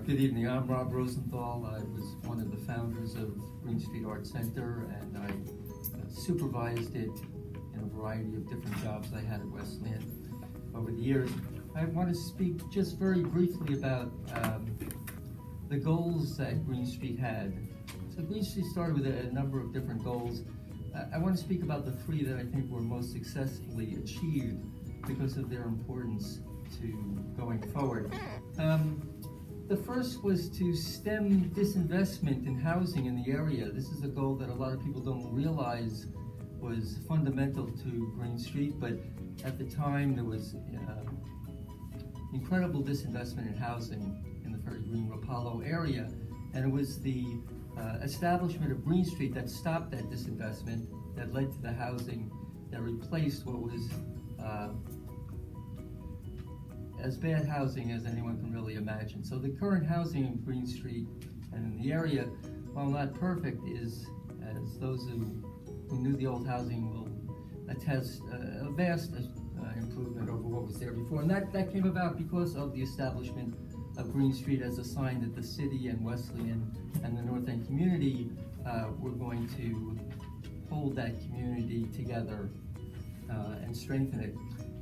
Good evening. I'm Rob Rosenthal. I was one of the founders of Green Street Art Center, and I supervised it in a variety of different jobs I had at Wesleyan over the years. I want to speak just very briefly about the goals that Green Street had. So Green Street started with a number of different goals. I want to speak about the three that I think were most successfully achieved because of their importance to going forward. The first was to stem disinvestment in housing in the area. This is a goal that a lot of people don't realize was fundamental to Green Street, but at the time there was incredible disinvestment in housing in the very green Rapallo area, and it was the establishment of Green Street that stopped that disinvestment, that led to the housing that replaced what was as bad housing as anyone can really imagine. So the current housing in Green Street and in the area, while not perfect, is, as those who knew the old housing will attest, a vast improvement over what was there before. And that came about because of the establishment of Green Street as a sign that the city and Wesleyan and the North End community were going to hold that community together and strengthen it.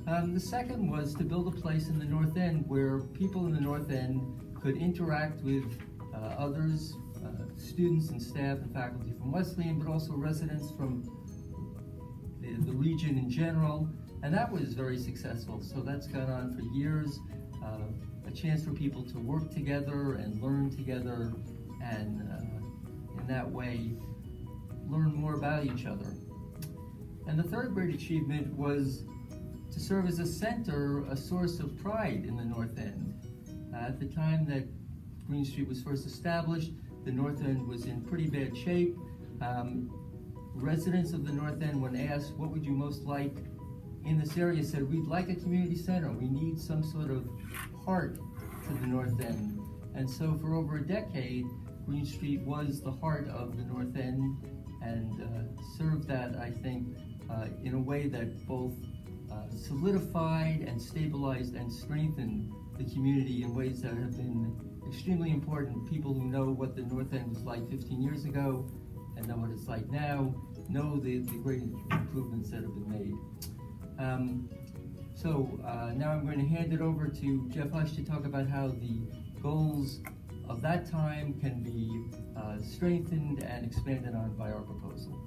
The second was to build a place in the North End where people in the North End could interact with others, students and staff and faculty from Wesleyan, but also residents from the region in general, and that was very successful. So that's gone on for years, a chance for people to work together and learn together, and in that way learn more about each other. And the third great achievement was to serve as a center, a source of pride in the North End. At the time that Green Street was first established, the North End was in pretty bad shape. Residents of the North End, when asked what would you most like in this area, said we'd like a community center. We need some sort of heart to the North End. And so for over a decade, Green Street was the heart of the North End and served that, I think, in a way that both solidified and stabilized and strengthened the community in ways that have been extremely important. People who know what the North End was like 15 years ago and know what it's like now know the great improvements that have been made. Now I'm going to hand it over to Jeff Hush to talk about how the goals of that time can be strengthened and expanded on by our proposal.